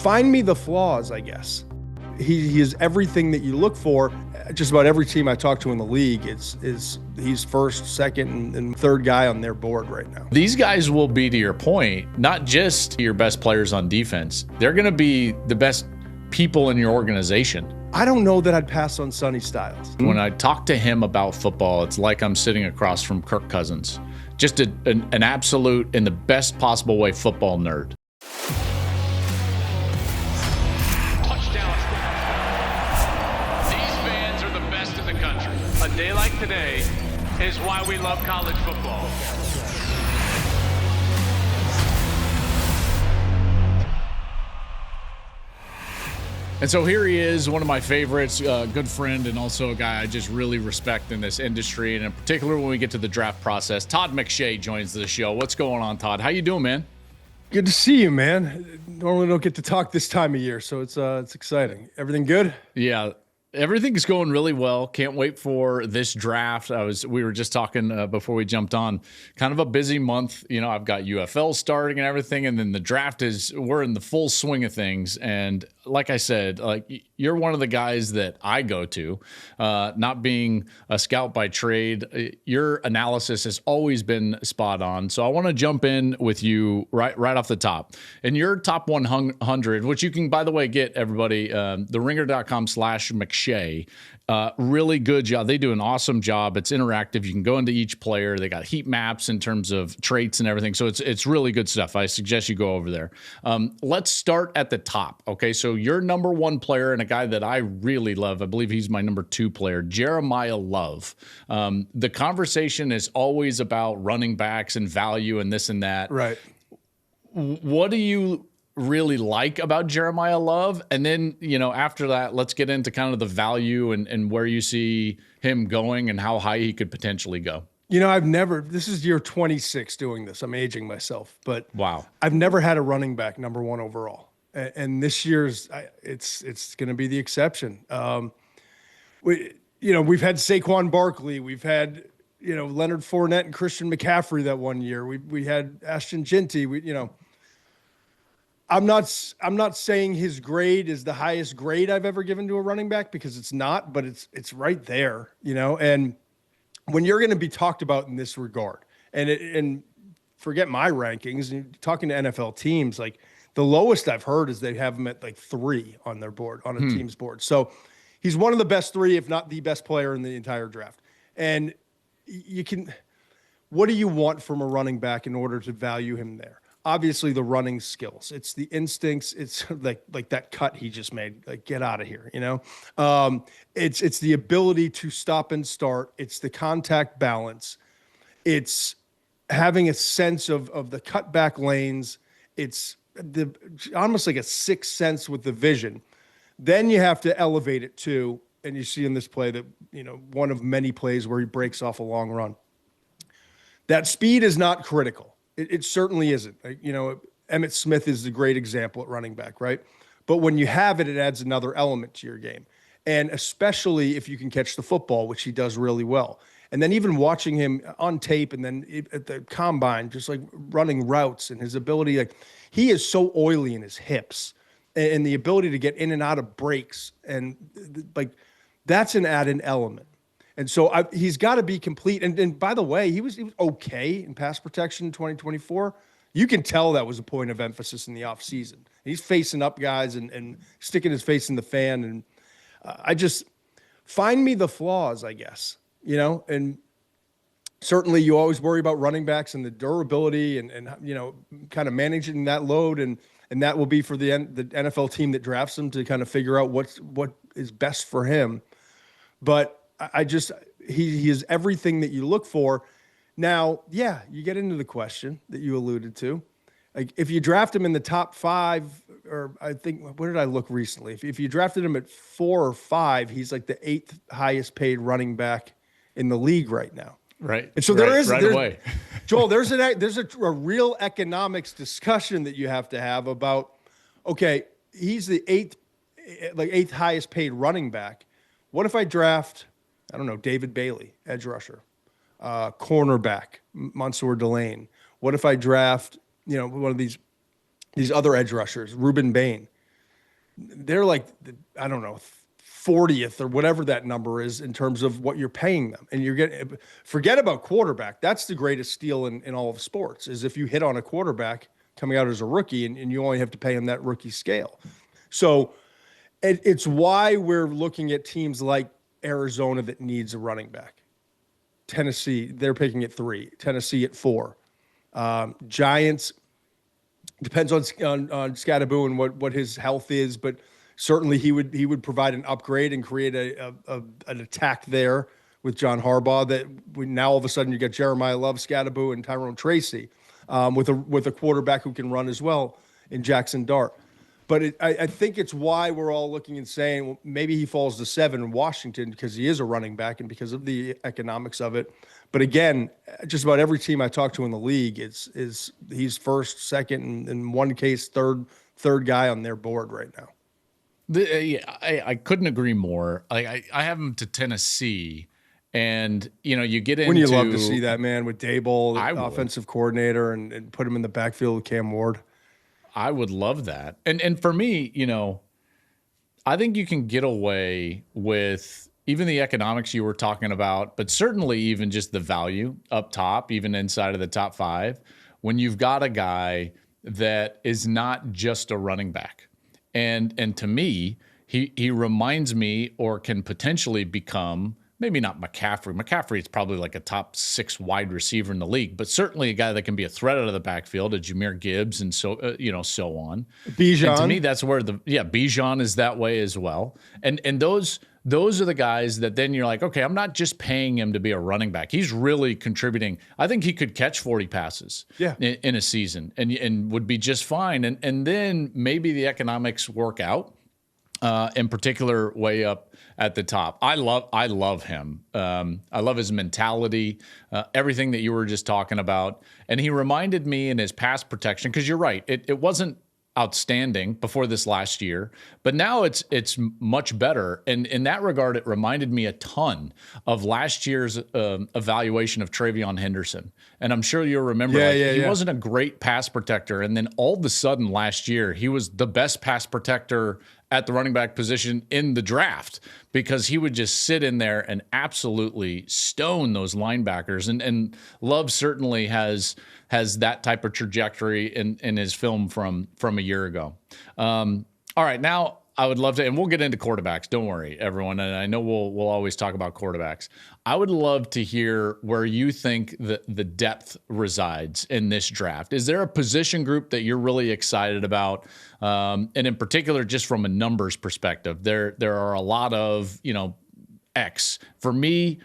Find me the flaws, I guess. He is everything that you look for. Just about every team I talk to in the league, he's first, second, and third guy on their board right now. These guys will be, to your point, not just your best players on defense. They're going to be the best people in your organization. I don't know that I'd pass on Sonny Styles. When I talk to him about football, it's like I'm sitting across from Kirk Cousins. Just an absolute, in the best possible way, football nerd. A day like today is why we love college football. And so here he is, one of my favorites, good friend, and also a guy I just really respect in this industry, and in particular when we get to the draft process. Todd McShay joins the show. What's going on, Todd? How you doing, man? Good to see you, man. Normally don't get to talk this time of year, so it's exciting. Everything good? Yeah. Everything's going really well. Can't wait for this draft. We were just talking before we jumped on. Kind of a busy month. You know, I've got UFL starting and everything, and then the draft we're in the full swing of things. And like I said, you're one of the guys that I go to. Not being a scout by trade, your analysis has always been spot on. So I want to jump in with you right off the top. In your top 100, which you can, by the way, get everybody, theringer.com/McShay. Really good job. They do an awesome job. It's interactive. You can go into each player. They got heat maps in terms of traits and everything. So it's really good stuff. I suggest you go over there. Let's start at the top. Okay, so your number one player and a guy that I really love, I believe he's my number two player, Jeremiyah Love. The conversation is always about running backs and value and this and that. Right. What do you really like about Jeremiyah Love? And then, after that, let's get into kind of the value and where you see him going and how high he could potentially go. This is year 26 doing this. I'm aging myself, but wow. I've never had a running back number one overall. And this year's, it's going to be the exception. We've had Saquon Barkley. We've had, Leonard Fournette and Christian McCaffrey that one year. We had Ashton Jinty. I'm not saying his grade is the highest grade I've ever given to a running back, because it's not, but it's right there, and when you're going to be talked about in this regard, and forget my rankings, and talking to NFL teams, like the lowest I've heard is they have him at like 3 on their board, on a team's board. So he's one of the best 3, if not the best player in the entire draft. And what do you want from a running back in order to value him there? Obviously the running skills, it's the instincts. It's like that cut he just made, like, get out of here. It's the ability to stop and start. It's the contact balance. It's having a sense of the cutback lanes. It's almost like a sixth sense with the vision. Then you have to elevate it too. And you see in this play that, one of many plays where he breaks off a long run. That speed is not critical. It certainly isn't. Emmitt Smith is a great example at running back, right? But when you have it, it adds another element to your game. And especially if you can catch the football, which he does really well. And then even watching him on tape and then at the combine, just like running routes and his ability, he is so oily in his hips and the ability to get in and out of breaks. And that's an added element. And so he's got to be complete. And by the way, he was okay in pass protection in 2024. You can tell that was a point of emphasis in the offseason. He's facing up guys and sticking his face in the fan. And I just find me the flaws, I guess, and certainly you always worry about running backs and the durability and kind of managing that load. And that will be for the NFL team that drafts him to kind of figure out what is best for him. But he is everything that you look for. Now, yeah, you get into the question that you alluded to. Like, if you draft him in the top 5, or I think, where did I look recently? If you drafted him at 4 or 5, he's like the 8th highest paid running back in the league right now. Right. And so there's away. Joel, there's a real economics discussion that you have to have about, okay, he's the 8th highest paid running back. What if I draft, I don't know, David Bailey, edge rusher, cornerback, Mansour Delane? What if I draft, one of these other edge rushers, Reuben Bain? they're like, I don't know, 40th or whatever that number is in terms of what you're paying them. And you're getting, forget about quarterback. That's the greatest steal in all of sports, is if you hit on a quarterback coming out as a rookie and you only have to pay him that rookie scale. So it's why we're looking at teams like Arizona that needs a running back. Tennessee, they're picking at 3. Tennessee at 4. Giants, depends on Scadaboo and what his health is, but certainly he would provide an upgrade and create an attack there with John Harbaugh. That now all of a sudden you got Jeremiyah Love, Scadaboo, and Tyrone Tracy with a quarterback who can run as well in Jackson Dart. But I think it's why we're all looking and saying, well, maybe he falls to 7 in Washington because he is a running back and because of the economics of it. But again, just about every team I talk to in the league, he's first, second, and in one case, third guy on their board right now. I couldn't agree more. I have him to Tennessee, and you get into. Wouldn't you love to see that, man, with Dable, the offensive coordinator, and put him in the backfield with Cam Ward? I would love that. And for me, I think you can get away with even the economics you were talking about, but certainly even just the value up top, even inside of the top 5, when you've got a guy that is not just a running back. And to me, he reminds me, or can potentially become, maybe not McCaffrey. McCaffrey is probably like a top 6 wide receiver in the league, but certainly a guy that can be a threat out of the backfield, a Jahmyr Gibbs, and so on. Bijan. And to me, that's where Bijan is that way as well. And those are the guys that then you're like, okay, I'm not just paying him to be a running back. He's really contributing. I think he could catch 40 passes in a season and would be just fine. And then maybe the economics work out. In particular, way up at the top. I love him. I love his mentality, everything that you were just talking about. And he reminded me in his pass protection, because you're right, it wasn't outstanding before this last year, but now it's much better. And in that regard, it reminded me a ton of last year's evaluation of Travion Henderson. And I'm sure you'll remember he wasn't a great pass protector. And then all of a sudden last year, he was the best pass protector at the running back position in the draft, because he would just sit in there and absolutely stone those linebackers. And Love certainly has that type of trajectory in his film from a year ago. All right, now I would love to, and we'll get into quarterbacks. Don't worry, everyone. And I know we'll always talk about quarterbacks. I would love to hear where you think the depth resides in this draft. Is there a position group that you're really excited about? And in particular, just from a numbers perspective, there are a lot of, X. For me,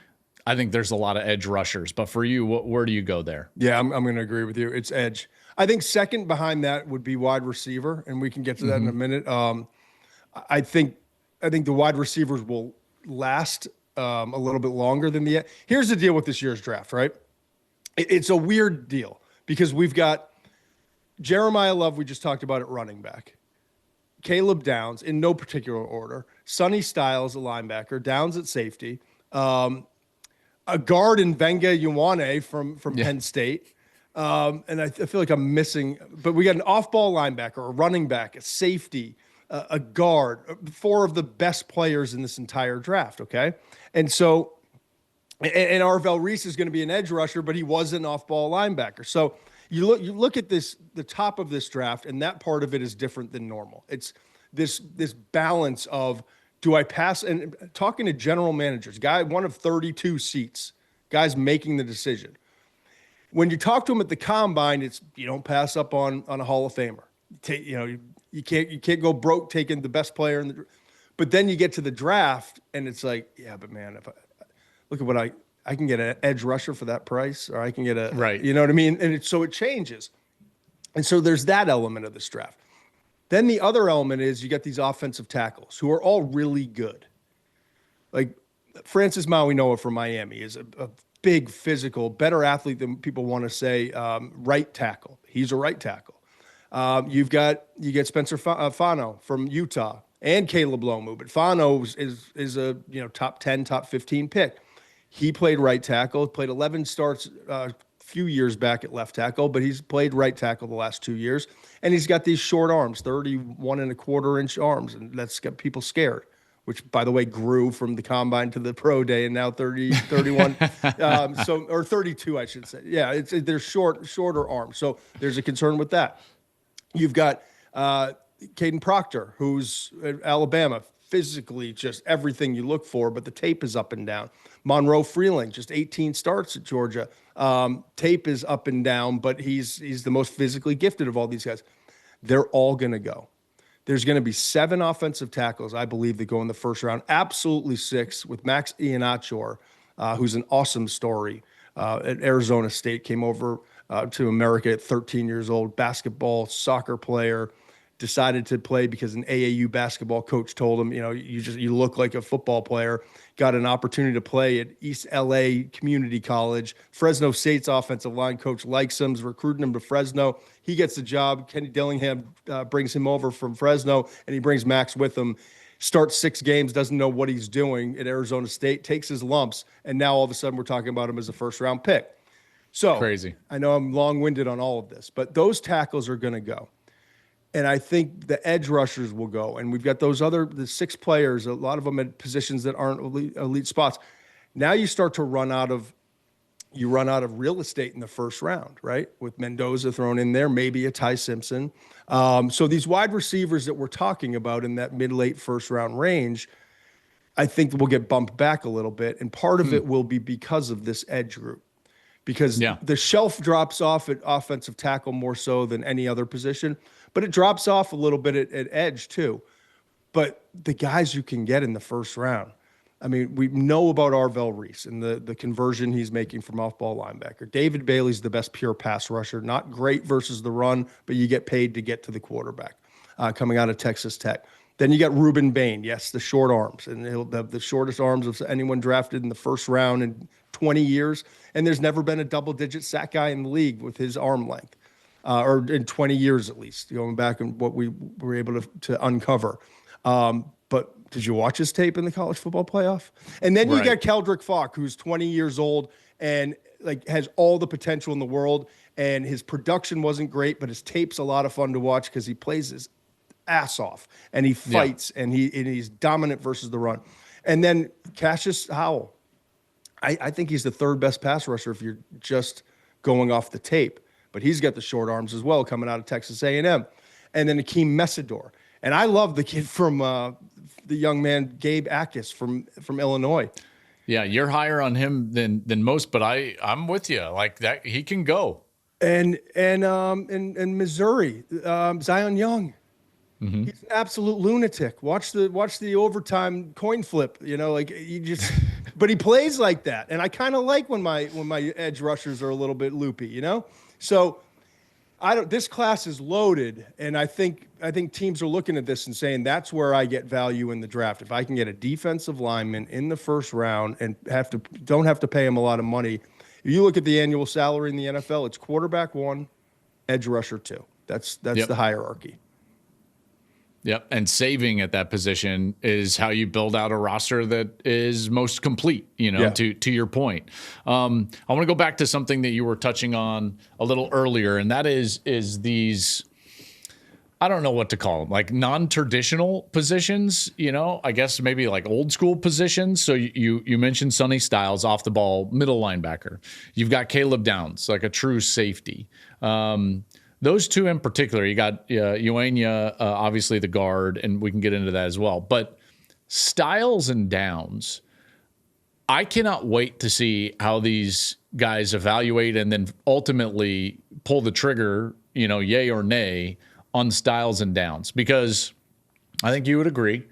I think there's a lot of edge rushers. But for you, where do you go there? Yeah, I'm going to agree with you. It's edge. I think second behind that would be wide receiver, and we can get to that in a minute. I think the wide receivers will last a little bit longer than the. Here's the deal with this year's draft, right? It's a weird deal because we've got Jeremiyah Love, we just talked about at running back. Caleb Downs, in no particular order. Sonny Styles, a linebacker. Downs at safety. A guard in Venga Ioane from Penn State. And I feel like I'm missing, but we got an off-ball linebacker, a running back, a safety, a guard, 4 of the best players in this entire draft, okay? And so, and Arvell Reese is going to be an edge rusher, but he was an off-ball linebacker. So you look at this, the top of this draft, and that part of it is different than normal. It's this balance of, do I pass? And talking to general managers, one of 32 seats, guys making the decision. When you talk to them at the combine, it's you don't pass up on a Hall of Famer. You can't go broke taking the best player but then you get to the draft and it's like, yeah, but man, if look at what I can get an edge rusher for that price, or I can get right. You know what I mean? And so it changes. And so there's that element of this draft. Then the other element is you got these offensive tackles who are all really good. Like Francis Mauigoa from Miami is a big physical, better athlete than people want to say, right tackle. He's a right tackle. You get Spencer Fano from Utah and Caleb Lomu, but Fano is a top 10, top 15 pick. He played right tackle, played 11 starts, few years back at left tackle, but he's played right tackle the last 2 years. And he's got these short arms, 31.25-inch arms, and that's got people scared, which, by the way, grew from the combine to the pro day and now 31, or 32, I should say. Yeah, they're shorter arms. So there's a concern with that. You've got Caden Proctor, who's at Alabama, physically just everything you look for, but the tape is up and down. Monroe Freeling, just 18 starts at Georgia. Tape is up and down, but he's the most physically gifted of all these guys. They're all going to go. There's going to be 7 offensive tackles, I believe, that go in the first round. Absolutely 6 with Max Iheanacho, who's an awesome story at Arizona State, came over to America at 13 years old, basketball, soccer player, decided to play because an AAU basketball coach told him, you look like a football player. Got an opportunity to play at East LA Community College. Fresno State's offensive line coach likes him, is recruiting him to Fresno. He gets the job. Kenny Dillingham brings him over from Fresno, and he brings Max with him. Starts 6 games, doesn't know what he's doing at Arizona State, takes his lumps, and now all of a sudden we're talking about him as a first-round pick. So crazy. I know I'm long-winded on all of this, but those tackles are going to go. And I think the edge rushers will go. And we've got the 6 players, a lot of them at positions that aren't elite spots. Now you start to run out of real estate in the first round, right? With Mendoza thrown in there, maybe a Ty Simpson. So these wide receivers that we're talking about in that mid-late first round range, I think will get bumped back a little bit. And part of it will be because of this edge group. Because the shelf drops off at offensive tackle more so than any other position, but it drops off a little bit at edge too. But the guys you can get in the first round, I mean, we know about Arvell Reese and the conversion he's making from off-ball linebacker. David Bailey's the best pure pass rusher, not great versus the run, but you get paid to get to the quarterback coming out of Texas Tech. Then you got Reuben Bain, yes, the short arms, and he'll have the shortest arms of anyone drafted in the first round in 20 years. And there's never been a double-digit sack guy in the league with his arm length, or in 20 years at least, going back and what we were able to uncover. But did you watch his tape in the college football playoff? And then you got Keldrick Falk, who's 20 years old and has all the potential in the world. And his production wasn't great, but his tape's a lot of fun to watch because he plays his ass off and he fights and he's dominant versus the run. And then Cassius Howell, I think he's the 3rd best pass rusher if you're just going off the tape, but he's got the short arms as well coming out of Texas A&M. And then Akeem Messidor. And I love the kid from the young man, Gabe Akis from Illinois. Yeah, you're higher on him than most, but I'm with you. Like that, he can go. And Missouri, Zion Young. Mm-hmm. He's an absolute lunatic. Watch the overtime coin flip. But he plays like that, and I kind of like when my edge rushers are a little bit loopy. So this class is loaded, and I think teams are looking at this and saying that's where I get value in the draft. If I can get a defensive lineman in the first round and don't have to pay him a lot of money. If you look at the annual salary in the NFL, it's quarterback 1, edge rusher 2. That's the hierarchy. Yep. And saving at that position is how you build out a roster that is most complete, to your point. I want to go back to something that you were touching on a little earlier, and that is these, I don't know what to call them, like non-traditional positions, I guess maybe like old school positions. So you mentioned Sonny Styles, off the ball, middle linebacker. You've got Caleb Downs, like a true safety. Those 2 in particular, you got Uenya, obviously the guard, and we can get into that as well. But Styles and Downs, I cannot wait to see how these guys evaluate and then ultimately pull the trigger, yay or nay, on Styles and Downs. Because I think you would agree,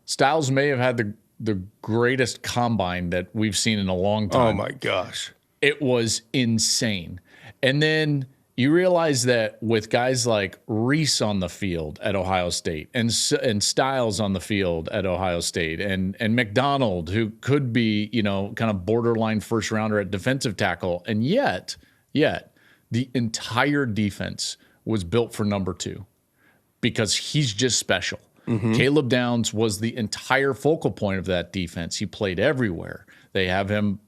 Styles may have had the greatest combine that we've seen in a long time. Oh, my gosh. It was insane. And then you realize that with guys like Reese on the field at Ohio State and Styles on the field at Ohio State and McDonald, who could be, kind of borderline first rounder at defensive tackle. And yet the entire defense was built for number 2 because he's just special. Mm-hmm. Caleb Downs was the entire focal point of that defense. He played everywhere. They have him,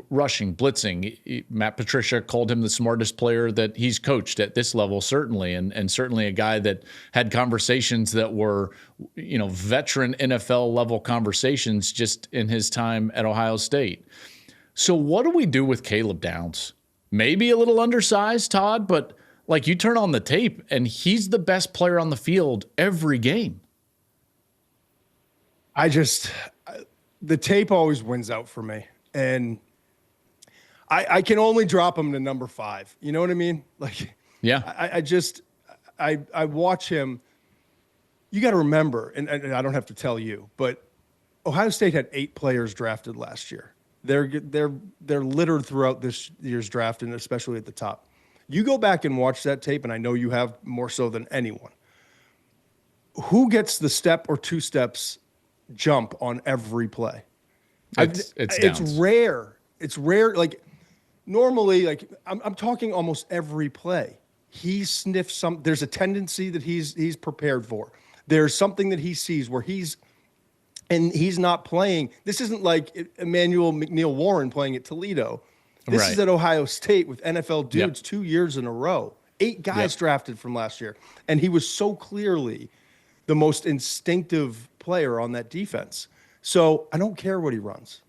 rushing, blitzing. Matt Patricia called him the smartest player that he's coached at this level, certainly, and certainly a guy that had conversations that were, veteran NFL level conversations just in his time at Ohio State. So what do we do with Caleb Downs? Maybe a little undersized, Todd, but like you turn on the tape and he's the best player on the field every game. The tape always wins out for me. And I can only drop him to number 5. You know what I mean? Like, yeah, I watch him. You got to remember, and I don't have to tell you, but Ohio State had 8 players drafted last year. They're littered throughout this year's draft, and especially at the top. You go back and watch that tape, and I know you have more so than anyone. Who gets the step or 2 steps jump on every play? It's rare. It's rare. Like normally, like I'm talking almost every play. He sniffs some. There's a tendency that he's prepared for. There's something that he sees where he's not playing. This isn't like Emmanuel McNeil Warren playing at Toledo. This is at Ohio State with NFL dudes 2 years in a row. 8 guys drafted from last year. And he was so clearly the most instinctive player on that defense. So I don't care what he runs.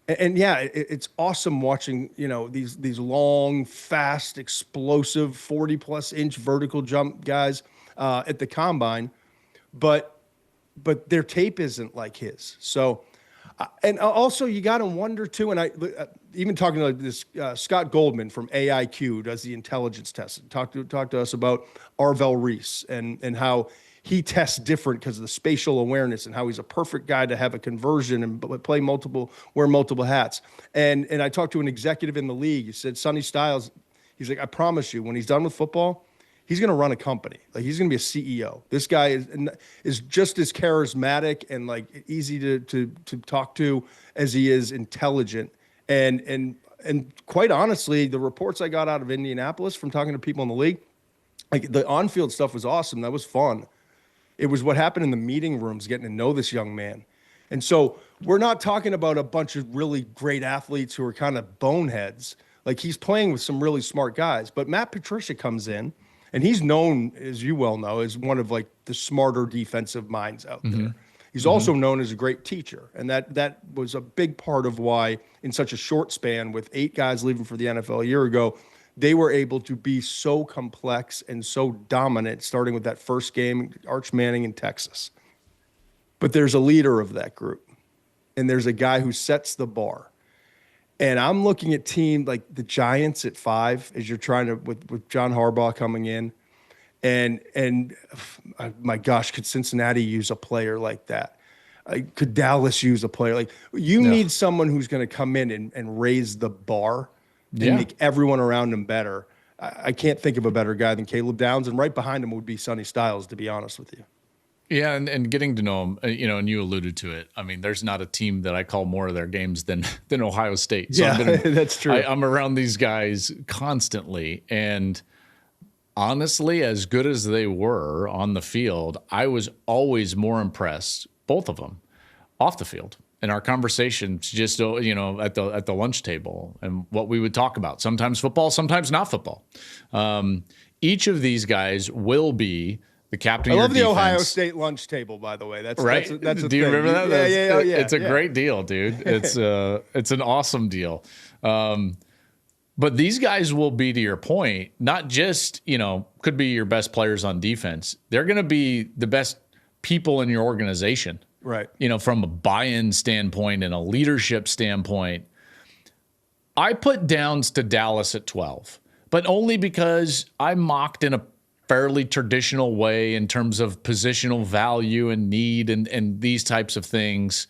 And it's awesome watching, these long, fast, explosive 40-plus inch vertical jump guys at the combine. But their tape isn't like his. So, and also you got to wonder too. And I even talking to this Scott Goldman from AIQ does the intelligence test. Talk to us about Arvell Reese and how he tests different because of the spatial awareness and how he's a perfect guy to have a conversion and wear multiple hats. And I talked to an executive in the league. He said, Sonny Styles, he's like, I promise you, when he's done with football, he's going to run a company. Like he's going to be a CEO. This guy is just as charismatic and like easy to talk to as he is intelligent. And quite honestly, the reports I got out of Indianapolis from talking to people in the league, like the on-field stuff was awesome. That was fun. It was what happened in the meeting rooms, getting to know this young man. And so we're not talking about a bunch of really great athletes who are kind of boneheads. Like he's playing with some really smart guys. But Matt Patricia comes in, and he's known, as you well know, as one of like the smarter defensive minds out there. He's also known as a great teacher. And that was a big part of why in such a short span with 8 guys leaving for the NFL a year ago, they were able to be so complex and so dominant, starting with that first game, Arch Manning in Texas. But there's a leader of that group, and there's a guy who sets the bar. And I'm looking at team like the Giants at 5 as you're trying to with John Harbaugh coming in, and my gosh, could Cincinnati use a player like that? Could Dallas use a player like you? Need someone who's going to come in and raise the bar and make everyone around him better. I can't think of a better guy than Caleb Downs, and right behind him would be Sonny Styles, to be honest with you. Yeah, and getting to know him, and you alluded to it. I mean, there's not a team that I call more of their games than Ohio State. So that's true. I'm around these guys constantly, and honestly, as good as they were on the field, I was always more impressed, both of them, off the field. In our conversations, just at the lunch table, and what we would talk about. Sometimes football, sometimes not football. Each of these guys will be the captain. I love the Ohio State lunch table, by the way. That's right. That's a Do you thing. remember that? Yeah. It's a great deal, dude. It's an awesome deal. But these guys will be, to your point, not just could be your best players on defense. They're going to be the best people in your organization. Right. From a buy-in standpoint and a leadership standpoint. I put Downs to Dallas at 12, but only because I mocked in a fairly traditional way in terms of positional value and need and these types of things.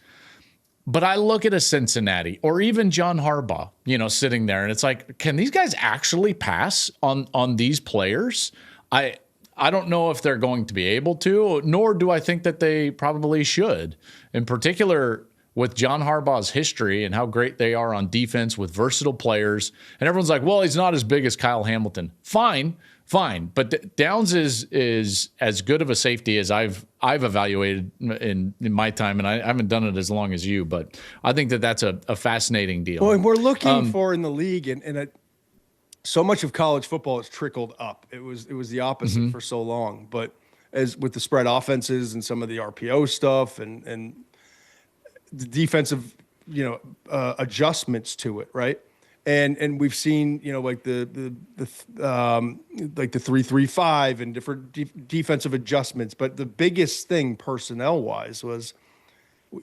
But I look at a Cincinnati or even John Harbaugh, sitting there, and it's like, can these guys actually pass on these players? I don't know if they're going to be able to, nor do I think that they probably should. In particular, with John Harbaugh's history and how great they are on defense with versatile players. And everyone's like, well, he's not as big as Kyle Hamilton. Fine. fine. But Downs is as good of a safety as I've evaluated in my time, and I haven't done it as long as you. But I think that's a fascinating deal. Well, and we're looking for in the league, and so much of college football has trickled up. It was the opposite for so long, but as with the spread offenses and some of the RPO stuff and the defensive, adjustments to it, right? And we've seen, like the 3-3-5 and different defensive adjustments. But the biggest thing personnel wise was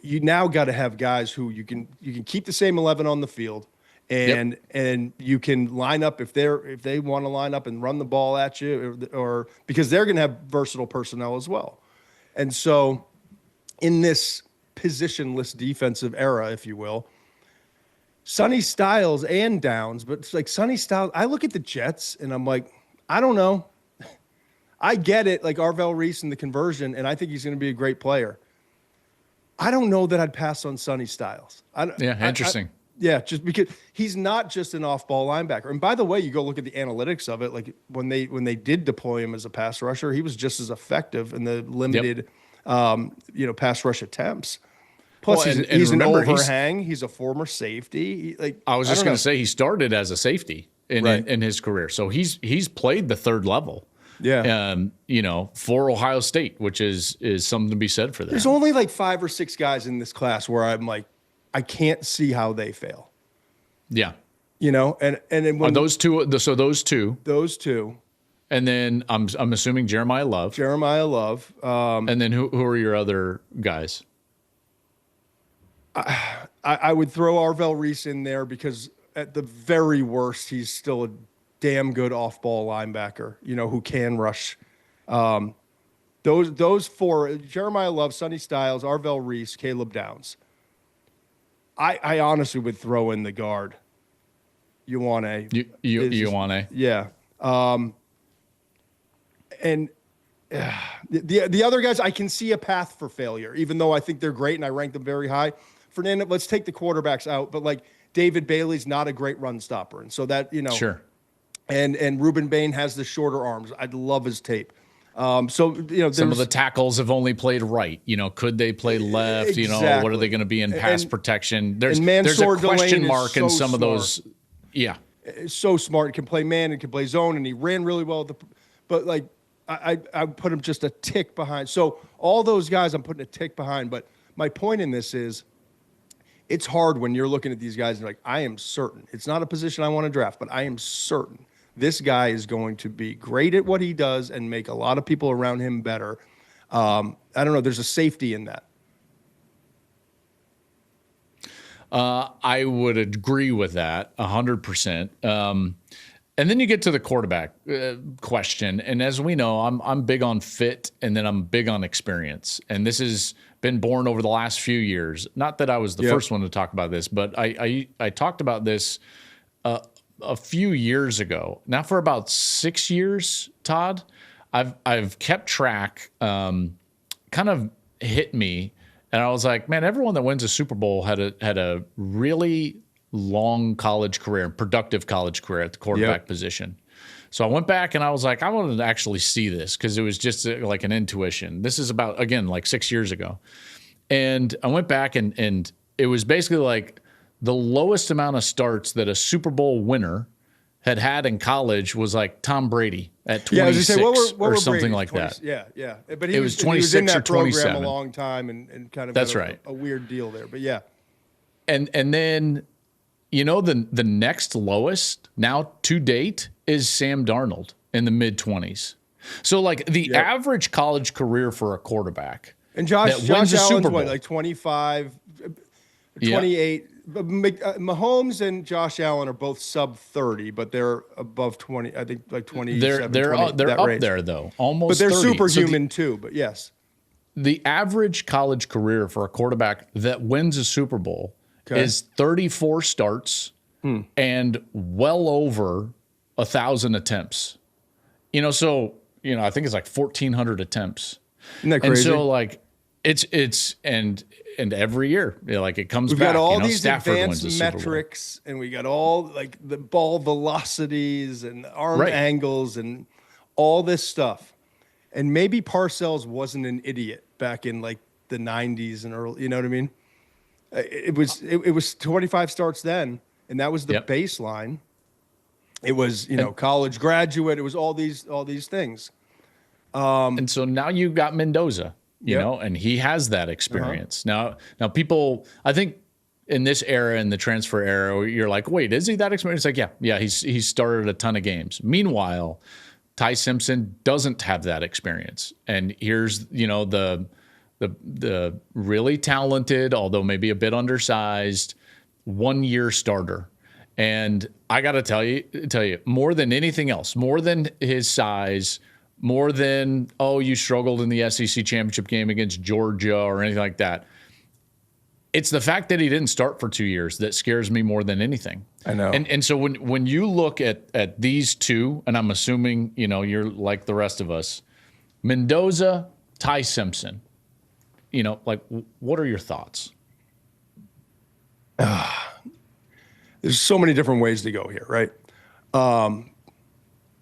you now got to have guys who you can keep the same 11 on the field, and you can line up if they want to line up and run the ball at you, or because they're going to have versatile personnel as well. And so in this positionless defensive era, if you will, Sonny Styles and Downs, but it's like Sonny Styles, I look at the Jets and I'm like, I don't know. I get it, like Arvell Reese and the conversion, and I think he's going to be a great player. I don't know that I'd pass on Sonny Styles. Interesting. Just because he's not just an off-ball linebacker. And by the way, you go look at the analytics of it. Like when they did deploy him as a pass rusher, he was just as effective in the limited, pass rush attempts. Plus, he's an overhang. He's a former safety. I was just going to say he started as a safety in his career, so he's played the third level. Yeah, for Ohio State, which is something to be said for that. There's only like 5 or 6 guys in this class where I'm like, I can't see how they fail. Yeah, and then when those two. Those two, and then I'm assuming Jeremiyah Love. And then who are your other guys? I would throw Arvell Reese in there because at the very worst, he's still a damn good off-ball linebacker, who can rush. Those 4, Jeremiyah Love, Sonny Styles, Arvell Reese, Caleb Downs. I honestly would throw in the guard. Ioane. Ioane. Yeah. And the other guys, I can see a path for failure, even though I think they're great and I rank them very high. Fernando, let's take the quarterbacks out, but like David Bailey's not a great run stopper. And so that, Sure. And Ruben Bain has the shorter arms. I'd love his tape. Some of the tackles have only played right. Could they play left? Exactly. What are they going to be in pass protection? There's a Mansour question Delane mark in some of those. Yeah. So smart. Can play man and can play zone, and he ran really well. But like I put him just a tick behind. So all those guys I'm putting a tick behind. But my point in this is it's hard when you're looking at these guys and you're like, I am certain. It's not a position I want to draft, but I am certain this guy is going to be great at what he does and make a lot of people around him better. I don't know. There's a safety in that. I would agree with that 100%. And then you get to the quarterback question. And as we know, I'm big on fit, and then I'm big on experience. And this has been born over the last few years. Not that I was the first one to talk about this, but I talked about this a few years ago. Now for about 6 years, Todd, I've kept track, kind of hit me. And I was like, man, everyone that wins a Super Bowl had a really long college career, productive college career at the quarterback position. So I went back and I was like, I wanted to actually see this because it was just like an intuition. This is about, again, like 6 years ago. And I went back and it was basically like the lowest amount of starts that a Super Bowl winner had in college was like Tom Brady at 26 or something like that. Yeah. But it was 26 or 27. A long time and kind of that's right. A weird deal there. But yeah. And then the next lowest now to date is Sam Darnold in the mid-20s. So like the average college career for a quarterback. And Josh Allen's what, like 25, 28. Mahomes and Josh Allen are both sub 30, but they're above 20. I think like 20. They're 20, they're up range. There though, almost. But they're 30. superhuman too. But yes, the average college career for a quarterback that wins a Super Bowl is 34 starts and well over 1,000 attempts. So I think it's like 1,400 attempts. Isn't that crazy? And so like it's and every year, like it comes We've back. We've got all these Stafford advanced metrics, and we got all like the ball velocities and arm angles and all this stuff. And maybe Parcells wasn't an idiot back in like the 90s and early, you know what I mean? It was 25 starts then, and that was the baseline. It was, college graduate. It was all these things. And so now you've got Mendoza, you know, and he has that experience. Now people, I think in this era, in the transfer era, you're like, wait, is he that experienced? It's like, yeah, he's started a ton of games. Meanwhile, Ty Simpson doesn't have that experience. And here's, the really talented, although maybe a bit undersized, 1-year starter. And I got to tell you, more than anything else, more than his size, more than, you struggled in the SEC championship game against Georgia or anything like that. It's the fact that he didn't start for 2 years that scares me more than anything. I know. And so when you look at these two, and I'm assuming, you're like the rest of us, Mendoza, Ty Simpson, what are your thoughts? There's so many different ways to go here, right?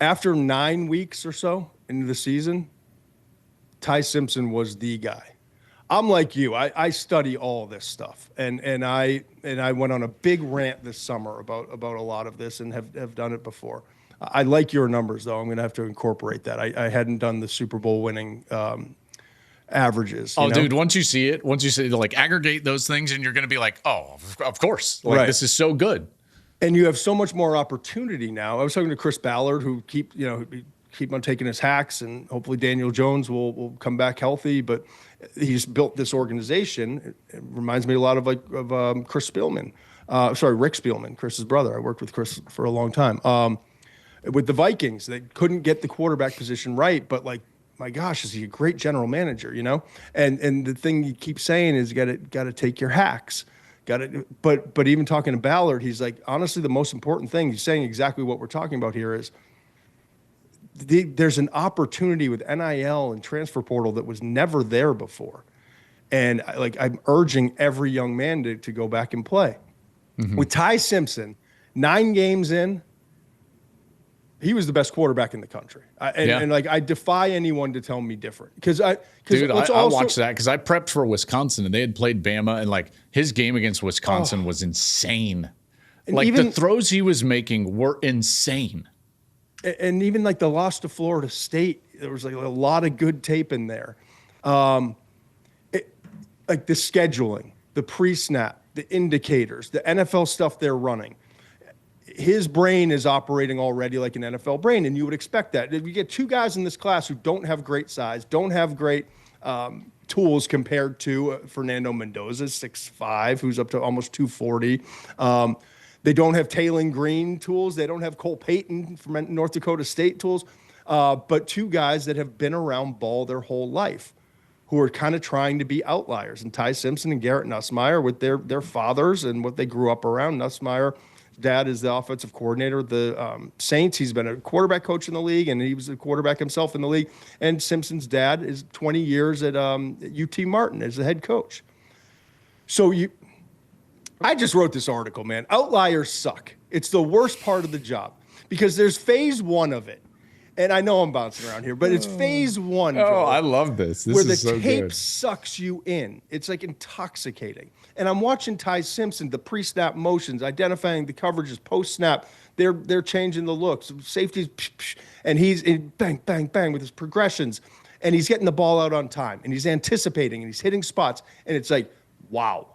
After 9 weeks or so into the season, Ty Simpson was the guy. I'm like you. I study all this stuff, and I went on a big rant this summer about a lot of this, and have done it before. I like your numbers, though. I'm going to have to incorporate that. I hadn't done the Super Bowl winning averages. Dude, once you see like aggregate those things, and you're going to be like, oh, of course, like this is so good. And you have so much more opportunity now. I was talking to Chris Ballard, who keep on taking his hacks, and hopefully Daniel Jones will come back healthy. But he's built this organization. It reminds me a lot of Chris Spielman. Rick Spielman, Chris's brother. I worked with Chris for a long time. With the Vikings, they couldn't get the quarterback position right, but my gosh, is he a great general manager? And the thing you keep saying is you got to take your hacks. But even talking to Ballard, he's like, honestly, the most important thing, he's saying exactly what we're talking about here is there's an opportunity with NIL and transfer portal that was never there before. And I'm urging every young man to go back and play. Mm-hmm. With Ty Simpson, 9 games in, he was the best quarterback in the country. I defy anyone to tell me different. I watched that because I prepped for Wisconsin, and they had played Bama, and his game against Wisconsin was insane. And the throws he was making were insane. And even the loss to Florida State, there was a lot of good tape in there. The scheduling, the pre-snap, the indicators, the NFL stuff they're running. His brain is operating already like an NFL brain, and you would expect that. If you get 2 guys in this class who don't have great size, don't have great tools compared to Fernando Mendoza, 6'5", who's up to almost 240. They don't have Taylon Green tools. They don't have Cole Payton from North Dakota State tools. But 2 guys that have been around ball their whole life, who are kind of trying to be outliers. And Ty Simpson and Garrett Nussmeier with their fathers and what they grew up around. Nussmeier's dad is the offensive coordinator of the Saints. He's been a quarterback coach in the league, and he was a quarterback himself in the league. And Simpson's dad is 20 years at UT Martin as the head coach. So I just wrote this article, man. Outliers suck. It's the worst part of the job because there's phase 1 of it. And I know I'm bouncing around here, but it's phase 1. Joel, I love this. Where the tape sucks you in. It's intoxicating. And I'm watching Ty Simpson, the pre-snap motions, identifying the coverages post-snap. They're changing the looks. Safeties, and he's in bang, bang, bang with his progressions. And he's getting the ball out on time. And he's anticipating, and he's hitting spots. And it's wow.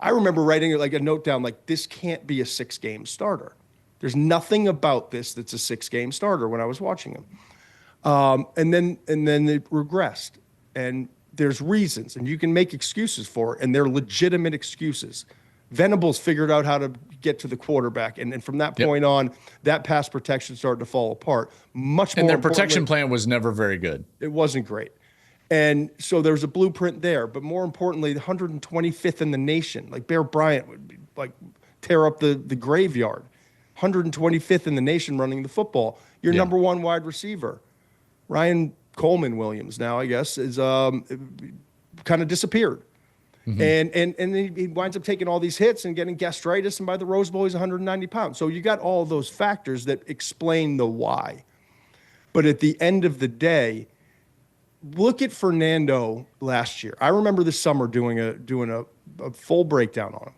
I remember writing a note down this can't be a 6-game starter. There's nothing about this that's a 6-game starter when I was watching him. And then it regressed. And there's reasons, and you can make excuses for it, and they're legitimate excuses. Venables figured out how to get to the quarterback, and from that point on, that pass protection started to fall apart. And their protection plan was never very good. It wasn't great. And so there's a blueprint there, but more importantly, the 125th in the nation. Bear Bryant would tear up the graveyard. 125th in the nation running the football. Your number 1 wide receiver, Ryan Coleman Williams, now I guess, is kind of disappeared. Mm-hmm. And then he winds up taking all these hits and getting gastritis, and by the Rose Bowl, he's 190 pounds. So you got all those factors that explain the why. But at the end of the day, look at Fernando last year. I remember this summer doing a full breakdown on him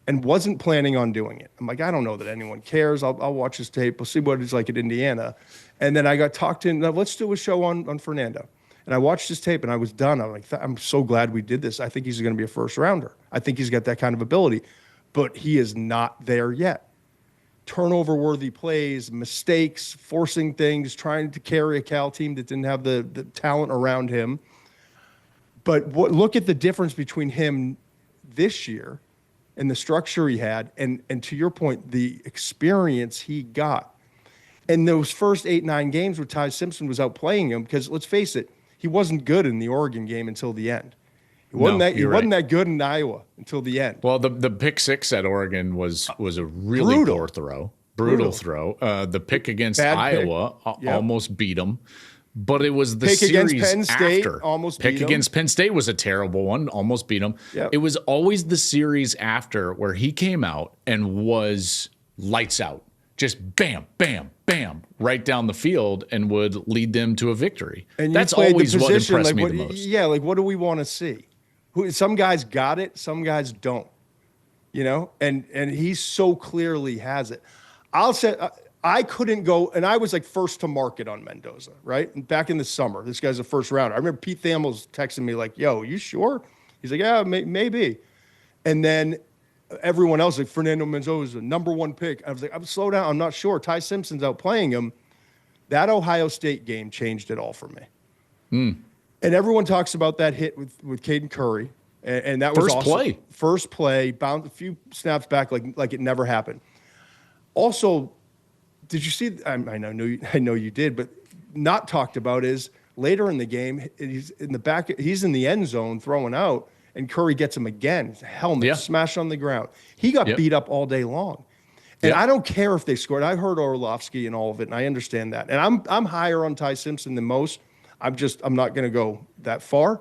and wasn't planning on doing it. I'm like, I don't know that anyone cares. I'll watch his tape. We'll see what it's like at Indiana. And then I got talked in, let's do a show on Fernando. And I watched his tape and I was done. I'm like, I'm so glad we did this. I think he's going to be a first rounder. I think he's got that kind of ability, but he is not there yet. Turnover worthy plays, mistakes, forcing things, trying to carry a Cal team that didn't have the talent around him. But look at the difference between him this year and the structure he had, and to your point, the experience he got. And those first 8-9 games where Ty Simpson was out playing him, because let's face it, he wasn't good in the Oregon game until the end. He wasn't that good in Iowa until the end. Well, the pick six at Oregon was a really poor throw. Brutal throw. The pick against Iowa almost beat them. But it was the pick series against Penn State, after. Almost pick beat against Penn State was a terrible one, almost beat them. Yep. It was always the series after where he came out and was lights out. Just bam, bam, bam, right down the field and would lead them to a victory. And that's always what impressed me the most. Yeah, like what do we want to see? Some guys got it, some guys don't. You know, and he so clearly has it. I'll say I couldn't go, and I was like first to market on Mendoza, right? And back in the summer, this guy's a first rounder. I remember Pete Thamel's texting me like, "Yo, you sure?" He's like, "Yeah, maybe." And then everyone else, like Fernando Mendoza, #1 pick. I was like, "I'm slow down. I'm not sure." Ty Simpson's out playing him. That Ohio State game changed it all for me. And everyone talks about that hit with Caden Curry, and that was first awesome. play. First play, bounced a few snaps back like it never happened. Also, did you see? I know you did, but not talked about is later in the game. He's in the back. He's in the end zone throwing out, and Curry gets him again. His helmet smashed on the ground. He got beat up all day long, and I don't care if they scored. I heard Orlovsky and all of it, and I understand that. And I'm higher on Ty Simpson than most. I'm not going to go that far.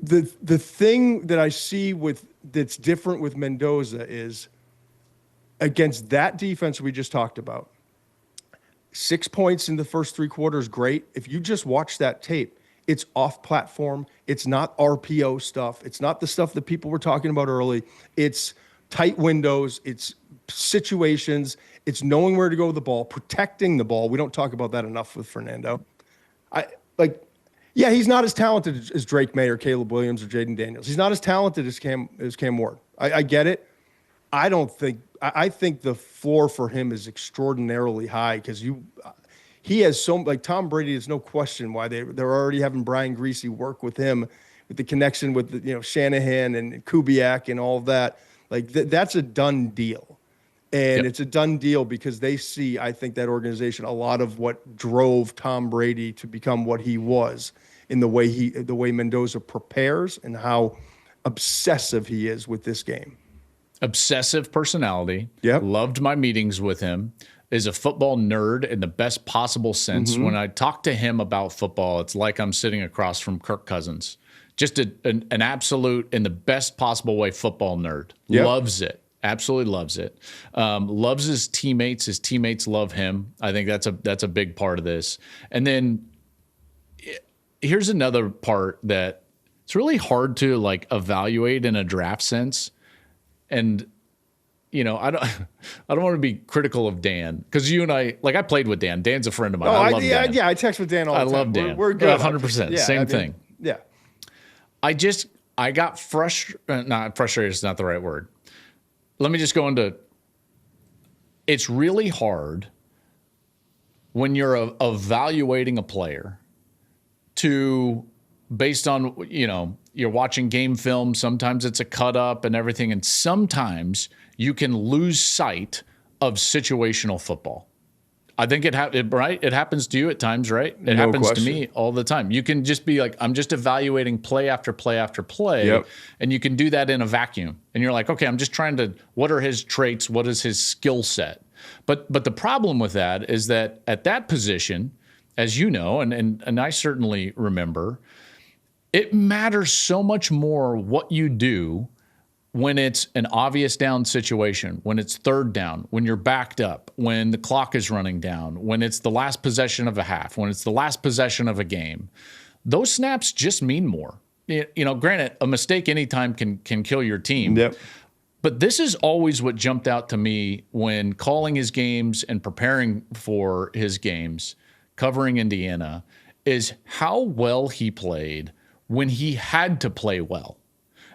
The thing that I see that's different with Mendoza is against that defense we just talked about. 6 points in the first 3 quarters, great. If you just watch that tape, it's off platform. It's not RPO stuff. It's not the stuff that people were talking about early. It's tight windows. It's situations. It's knowing where to go with the ball, protecting the ball. We don't talk about that enough with Fernando. He's not as talented as Drake May or Caleb Williams or Jaden Daniels. He's not as talented as Cam Ward. I get it. I think the floor for him is extraordinarily high because he has like Tom Brady. There's no question why they're already having Brian Griese work with him, with the connection with Shanahan and Kubiak and all of that. Like that's a done deal, and it's a done deal because they see, I think, that organization a lot of what drove Tom Brady to become what he was in the way Mendoza prepares and how obsessive he is with this game. Obsessive personality. Yep. Loved my meetings with him. Is a football nerd in the best possible sense. When I talk to him about football, it's like I'm sitting across from Kirk Cousins. Just an absolute, in the best possible way, football nerd. Yep. Loves it. Absolutely loves it. Loves his teammates. His teammates love him. I think that's a big part of this. And then here's another part that it's really hard to evaluate in a draft sense. And I don't want to be critical of Dan because you and I played with Dan. Dan's a friend of mine. I love Dan. Yeah, I text with Dan all the time. I love Dan. We're good. 100%. Same thing. Yeah. I got frustrated. Not frustrated is not the right word. Let me just go into. It's really hard when you're evaluating a player based on, you're watching game film. Sometimes it's a cut up and everything. And sometimes you can lose sight of situational football. I think it happens to you at times, right? It happens to me all the time. You can just be like, I'm just evaluating play after play after play. And you can do that in a vacuum. And you're like, okay, I'm just trying to, what are his traits? What is his skill set? But the problem with that is that at that position, as you know, and I certainly remember, it matters so much more what you do when it's an obvious down situation, when it's third down, when you're backed up, when the clock is running down, when it's the last possession of a half, when it's the last possession of a game, those snaps just mean more. Granted, a mistake anytime can kill your team. Yep. But this is always what jumped out to me when calling his games and preparing for his games, covering Indiana, is how well he played when he had to play well.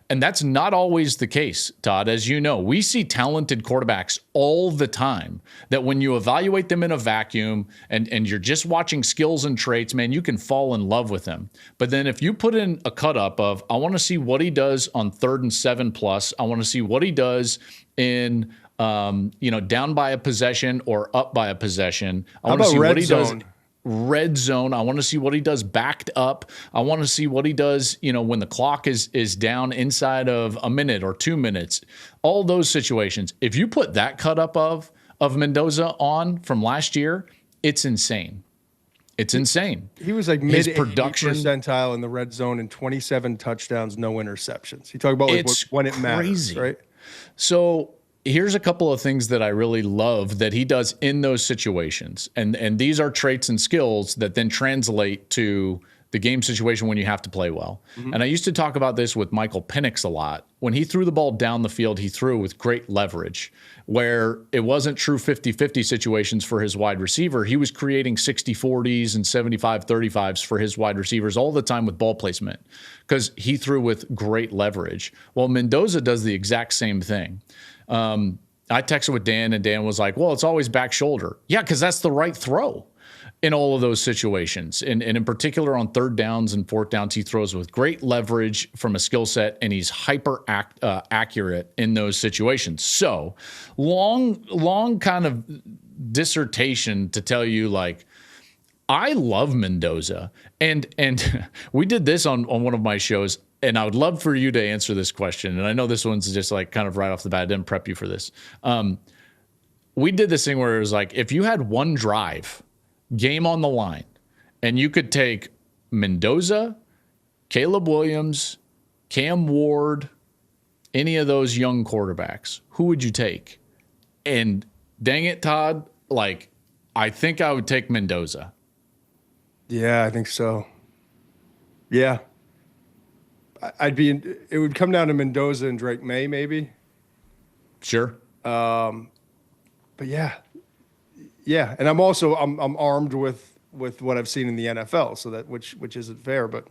And that's not always the case, Todd. As you know, we see talented quarterbacks all the time that when you evaluate them in a vacuum and you're just watching skills and traits, man, you can fall in love with them. But then if you put in a cut up of, I want to see what he does on 3rd and 7+, I want to see what he does in, down by a possession or up by a possession. I want to see what he does. Red zone. I want to see what he does backed up. I want to see what he does, when the clock is down inside of a minute or 2 minutes. All those situations. If you put that cut up of Mendoza on from last year, it's insane. It's insane. He was like mid production percentile in the red zone and 27 touchdowns, no interceptions. You talk about when it matters, right? So here's a couple of things that I really love that he does in those situations. And these are traits and skills that then translate to the game situation when you have to play well. Mm-hmm. And I used to talk about this with Michael Penix a lot. When he threw the ball down the field, he threw with great leverage, where it wasn't true 50-50 situations for his wide receiver. He was creating 60-40s and 75-35s for his wide receivers all the time with ball placement because he threw with great leverage. Well, Mendoza does the exact same thing. I texted with Dan, and Dan was like, well, it's always back shoulder. Yeah, because that's the right throw in all of those situations. And in particular on 3rd downs and 4th downs, he throws with great leverage from a skill set, and he's hyper accurate in those situations. So long kind of dissertation to tell you, like, I love Mendoza. And we did this on one of my shows. And I would love for you to answer this question. And I know this one's just like kind of right off the bat. I didn't prep you for this. We did this thing where it was like, if you had one drive, game on the line, and you could take Mendoza, Caleb Williams, Cam Ward, any of those young quarterbacks, who would you take? And dang it, Todd, like, I think I would take Mendoza. Yeah, I think so. Yeah. It would come down to Mendoza and Drake May, maybe. Sure. But yeah. And I'm armed with what I've seen in the NFL, so that which isn't fair. But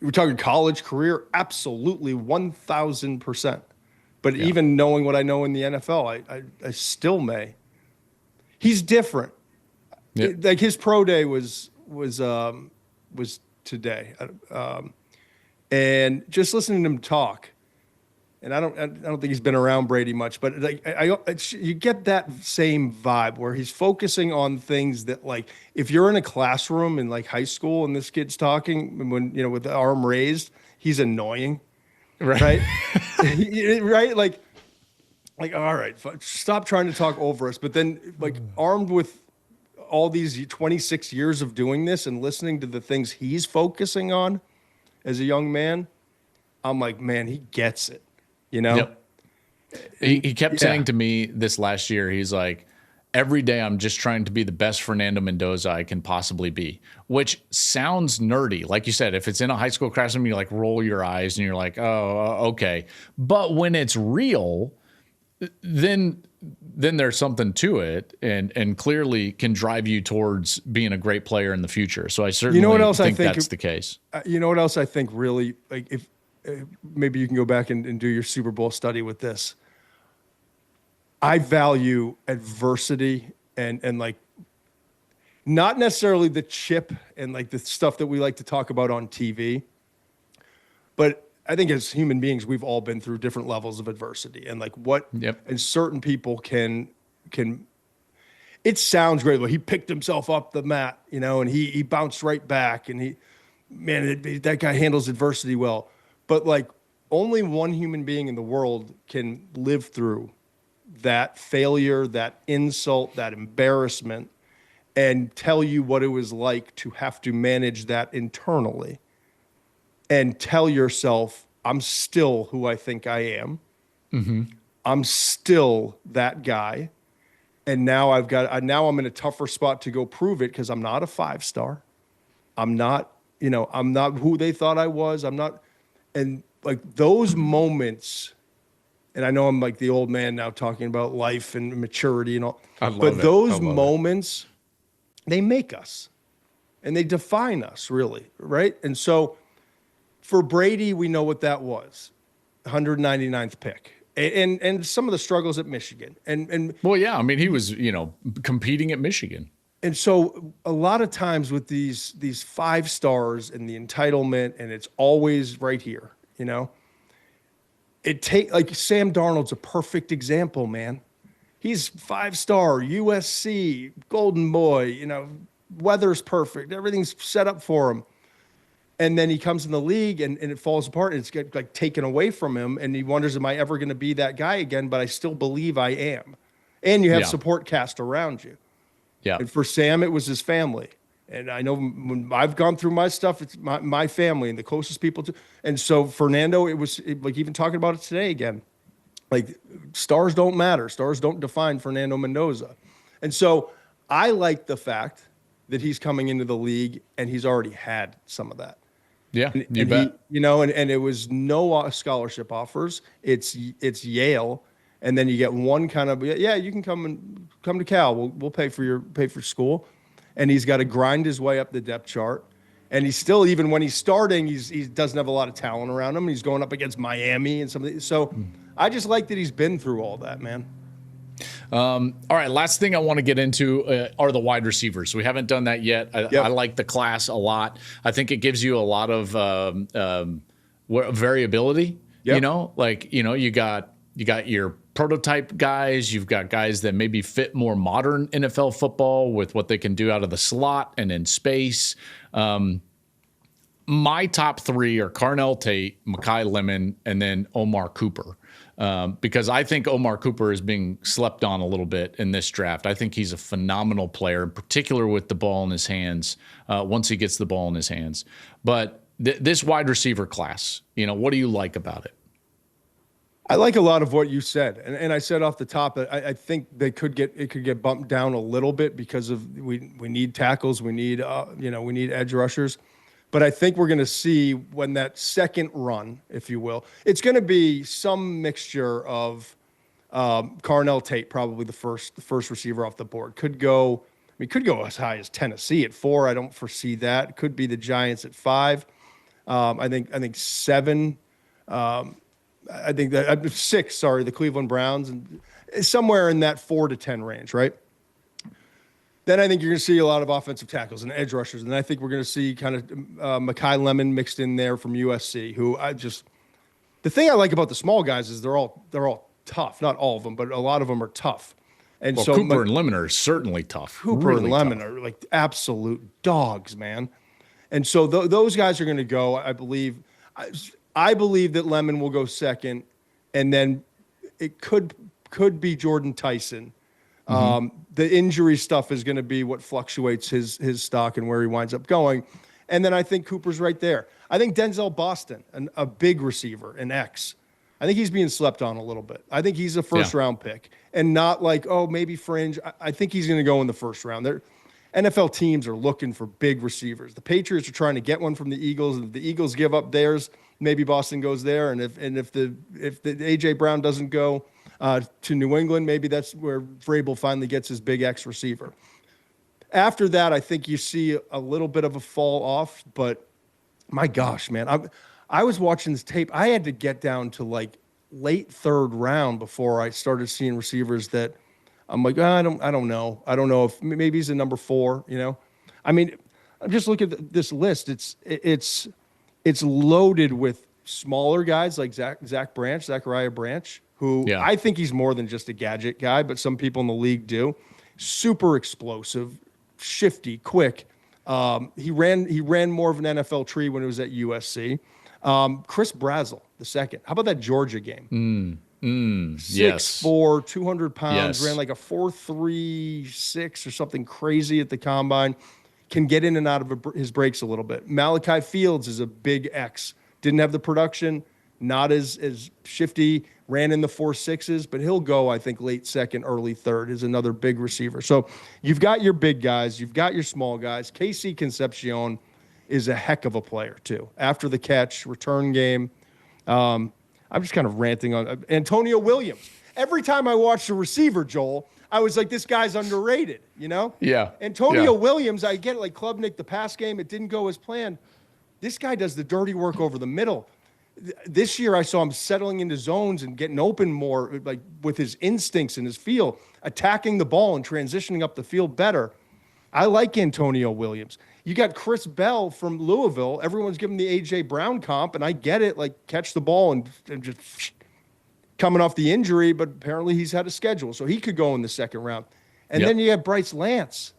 we're talking college career, absolutely 1,000%. But even knowing what I know in the NFL, I still may. He's different. Yep. Like his pro day was today. And just listening to him talk, and I don't think he's been around Brady much, but you get that same vibe where he's focusing on things that, like, if you're in a classroom in like high school and this kid's talking with the arm raised, he's annoying, right? Right? Like, all right, stop trying to talk over us. But then, like, armed with all these 26 years of doing this and listening to the things he's focusing on as a young man, I'm like, man, he gets it, Yep. He kept saying to me this last year, he's like, every day I'm just trying to be the best Fernando Mendoza I can possibly be, which sounds nerdy. Like you said, if it's in a high school classroom, you like roll your eyes and you're like, oh, okay. But when it's real, then there's something to it, and clearly can drive you towards being a great player in the future. So I certainly think that's the case. You know what else I think really, like, if maybe you can go back and do your Super Bowl study with this. I value adversity and like, not necessarily the chip and like the stuff that we like to talk about on TV, but I think as human beings, we've all been through different levels of adversity, and like and certain people can, it sounds great. Well, he picked himself up the mat, and he bounced right back, and that guy handles adversity well. But like, only one human being in the world can live through that failure, that insult, that embarrassment, and tell you what it was like to have to manage that internally and tell yourself, I'm still who I think I am. I'm still that guy. And now now I'm in a tougher spot to go prove it because I'm not a 5-star. I'm not who they thought I was. I'm not. And like those moments, and I know I'm like the old man now talking about life and maturity and all, but those moments, they make us and they define us really. Right. And so for Brady, we know what that was. 199th pick. And some of the struggles at Michigan. And well, yeah, I mean, he was, competing at Michigan. And so a lot of times with these 5 stars and the entitlement, and it's always right here, like Sam Darnold's a perfect example, man. He's 5-star, USC, Golden Boy, weather's perfect. Everything's set up for him. And then he comes in the league and it falls apart. And it's like taken away from him. And he wonders, am I ever going to be that guy again? But I still believe I am. And you have support cast around you. Yeah. And for Sam, it was his family. And I know when I've gone through my stuff, it's my family and the closest people to. And so Fernando, like even talking about it today again, like stars don't matter. Stars don't define Fernando Mendoza. And so I like the fact that he's coming into the league and he's already had some of that. Yeah, you bet. And it was no scholarship offers. It's Yale, and then you get one kind of you can come to Cal. We'll pay for school, and he's got to grind his way up the depth chart. And he's still, even when he's starting, he doesn't have a lot of talent around him. He's going up against Miami and something. So I just like that he's been through all that, man. All right, last thing I want to get into are the wide receivers. We haven't done that yet. I like the class a lot. I think it gives you a lot of variability. Yep. You got your prototype guys. You've got guys that maybe fit more modern NFL football with what they can do out of the slot and in space. My top 3 are Carnell Tate, Mekhi Lemon, and then Omar Cooper. Because I think Omar Cooper is being slept on a little bit in this draft. I think he's a phenomenal player, in particular with the ball in his hands, once he gets the ball in his hands. But this wide receiver class, what do you like about it? I like a lot of what you said. And I said off the top, I think it could get bumped down a little bit because of we need tackles, we need edge rushers. But I think we're going to see when that second run, if you will, it's going to be some mixture of Carnell Tate, probably the first receiver off the board. Could go as high as Tennessee at 4. I don't foresee that. Could be the Giants at 5. I think 7. I think that 6. Sorry, the Cleveland Browns, and somewhere in that 4 to 10 range, right? Then I think you're going to see a lot of offensive tackles and edge rushers. And I think we're going to see kind of Mekhi Lemon mixed in there from USC, who the thing I like about the small guys is they're all tough. Not all of them, but a lot of them are tough. And so Cooper and Lemon are certainly tough. Cooper and Lemon are like absolute dogs, man. And so those guys are going to go, I believe. I believe that Lemon will go second, and then it could be Jordan Tyson. The injury stuff is going to be what fluctuates his stock and where he winds up going. And then I think Cooper's right there. I think Denzel Boston, a big receiver, an X. I think he's being slept on a little bit. I think he's a first-round pick and not like, maybe fringe. I think he's going to go in the first round. NFL teams are looking for big receivers. The Patriots are trying to get one from the Eagles, and if the Eagles give up theirs, maybe Boston goes there. And if the A.J. Brown doesn't go to New England, maybe that's where Vrabel finally gets his big X receiver. After that, I think you see a little bit of a fall off, but my gosh, man, I was watching this tape. I had to get down to like late 3rd round before I started seeing receivers that I'm like, I don't know. I don't know if maybe he's a number 4, I mean, I'm just looking at this list. It's loaded with smaller guys like Zachariah Branch, who I think he's more than just a gadget guy, but some people in the league do. Super explosive, shifty, quick. He ran more of an NFL tree when he was at USC. Chris Brazzell, the second. How about that Georgia game? 6'4", 200 pounds, ran like a 4.36 or something crazy at the combine. Can get in and out of his breaks a little bit. Malachi Fields is a big X. Didn't have the production, not as shifty, ran in the 4.6s, but he'll go, I think, late second, early third is another big receiver. So you've got your big guys, you've got your small guys. KC Concepcion is a heck of a player too. After the catch, return game. I'm just kind of ranting on Antonio Williams. Every time I watched a receiver, Joel, I was like, this guy's underrated, you know? Yeah. Antonio Williams, I get it, like Klubnik, the pass game, it didn't go as planned. This guy does the dirty work over the middle. This year I saw him settling into zones and getting open more, like with his instincts and his feel, attacking the ball and transitioning up the field better. I like Antonio Williams. You got Chris Bell from Louisville. Everyone's giving the A.J. Brown comp, and I get it, like catch the ball and just coming off the injury, but apparently he's had a schedule, so he could go in the second round. And then you have Bryce Lance.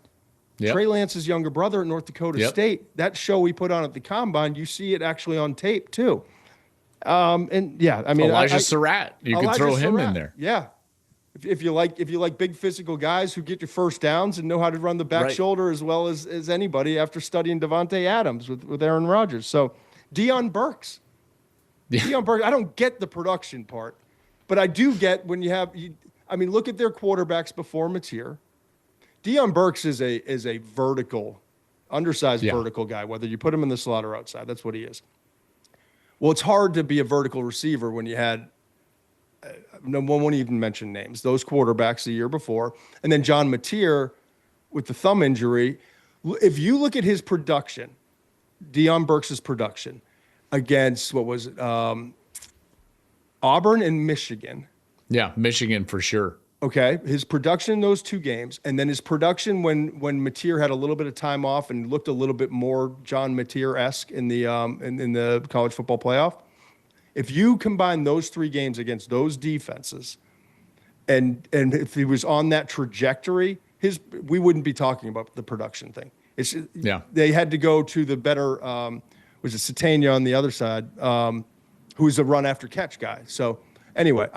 Trey Lance's younger brother at North Dakota State. That show we put on at the Combine, you see it actually on tape too. And yeah, I mean, Elijah Surratt, you could throw him in there. Yeah. If you like big physical guys who get you first downs and know how to run the back shoulder as well as anybody after studying Devontae Adams with Aaron Rodgers. So Deion Burks. Deion Burks, I don't get the production part, but I do get when you have look at their quarterbacks before Mateer. Deion Burks is a vertical, undersized vertical guy, whether you put him in the slot or outside. That's what he is. Well, it's hard to be a vertical receiver when you had no one won't even mention names. Those quarterbacks the year before, and then John Mateer with the thumb injury. If you look at his production, Deion Burks' production against what was it, Auburn and Michigan. Yeah, Michigan for sure. Okay, his production in those two games, and then his production when Mateer had a little bit of time off and looked a little bit more John Mateer-esque in the in the college football playoff. If you combine those three games against those defenses, and if he was on that trajectory, we wouldn't be talking about the production thing. They had to go to the better was it Satania on the other side, who's a run after catch guy. So anyway,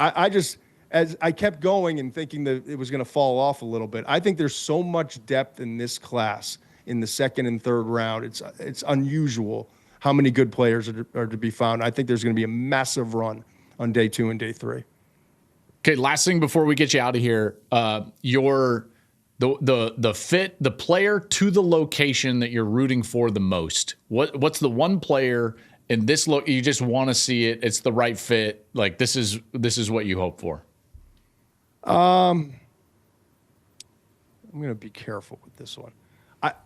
as I kept going and thinking that it was going to fall off a little bit, I think there's so much depth in this class in the second and third round. It's unusual how many good players are to be found. I think there's going to be a massive run on day 2 and day 3. Okay, last thing before we get you out of here, the fit, the player to the location that you're rooting for the most. What's the one player in this look you just want to see it? It's the right fit. Like this is what you hope for. I'm going to be careful with this one.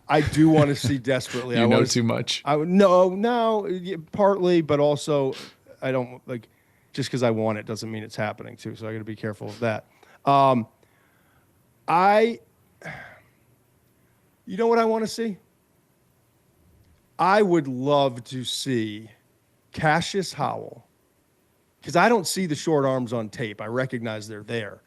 I do want to see desperately. You know too much. No, partly, but also I don't like just because I want it doesn't mean it's happening too. So I got to be careful of that. You know what I want to see? I would love to see Cassius Howell, because I don't see the short arms on tape. I recognize they're there.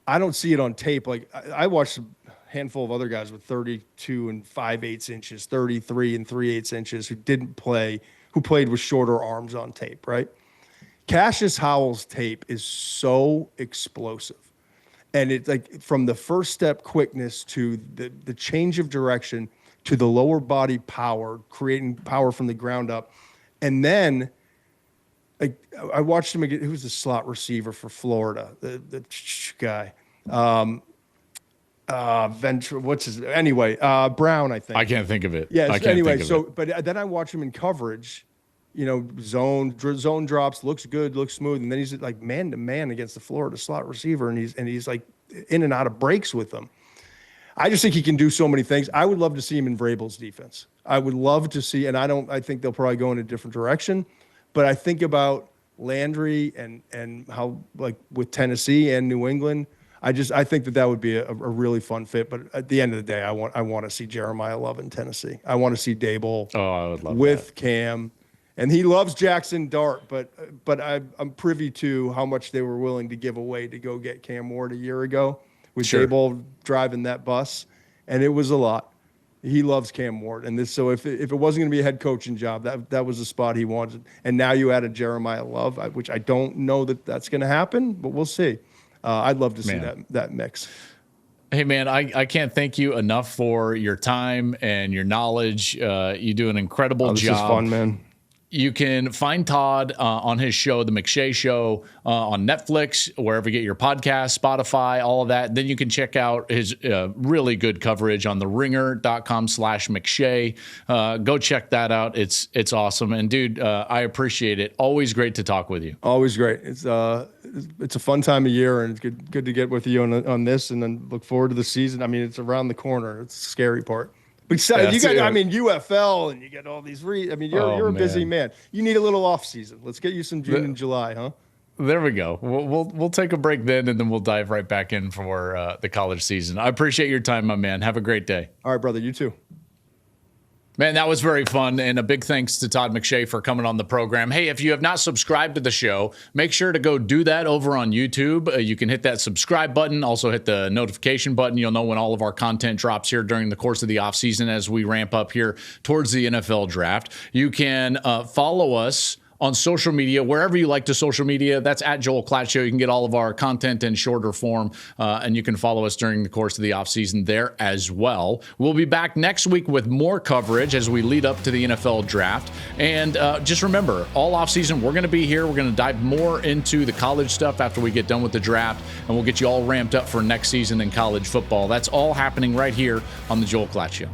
I don't see it on tape. Like I watched a handful of other guys with 32 and 5/8 inches, 33 and 3/8 inches who played with shorter arms on tape, right? Cassius Howell's tape is so explosive. And it's like from the first step quickness to the change of direction to the lower body power, creating power from the ground up. And then I watched him again. Who was the slot receiver for Florida? The guy. What's his anyway? Brown, I think. I can't think of it. Yeah. I can't anyway, think of it. But then I watch him in coverage. Zone drops, looks good, looks smooth, and then he's like man to man against the Florida slot receiver, and he's like in and out of breaks with them. I just think he can do so many things. I would love to see him in Vrabel's defense. I would love to see, and I think they'll probably go in a different direction. But I think about Landry and how, like, with Tennessee and New England, I think that would be a really fun fit. But at the end of the day, I want to see Jeremiyah Love in Tennessee. I want to see Dable I would love with that. Cam. And he loves Jackson Dart, but I'm privy to how much they were willing to give away to go get Cam Ward a year ago with Dable driving that bus, and it was a lot. He loves Cam Ward, and so if it wasn't going to be a head coaching job, that was the spot he wanted. And now you added Jeremiyah Love, which I don't know that's going to happen, but we'll see. I'd love to see that mix. Hey, man, I can't thank you enough for your time and your knowledge. You do an incredible job. This is fun, man. You can find Todd on his show, The McShay Show, on Netflix, wherever you get your podcast, Spotify, all of that. Then you can check out his really good coverage on theringer.com/McShay. Go check that out. It's awesome. And, dude, I appreciate it. Always great to talk with you. Always great. It's a fun time of year, and it's good to get with you on this, and then look forward to the season. I mean, it's around the corner. It's the scary part. But you got, I mean, UFL, and you get all these. You're a busy man. You need a little off season. Let's get you some June and July, huh? There we go. We'll take a break then, and then we'll dive right back in for the college season. I appreciate your time, my man. Have a great day. All right, brother. You too. Man, that was very fun, and a big thanks to Todd McShay for coming on the program. Hey, if you have not subscribed to the show, make sure to go do that over on YouTube. You can hit that subscribe button, also hit the notification button. You'll know when all of our content drops here during the course of the offseason as we ramp up here towards the NFL draft. You can follow us on social media, wherever you like to social media. That's at Joel Klatt Show. You can get all of our content in shorter form, and you can follow us during the course of the offseason there as well. We'll be back next week with more coverage as we lead up to the NFL draft. And just remember, all offseason, we're going to be here. We're going to dive more into the college stuff after we get done with the draft, and we'll get you all ramped up for next season in college football. That's all happening right here on the Joel Klatt Show.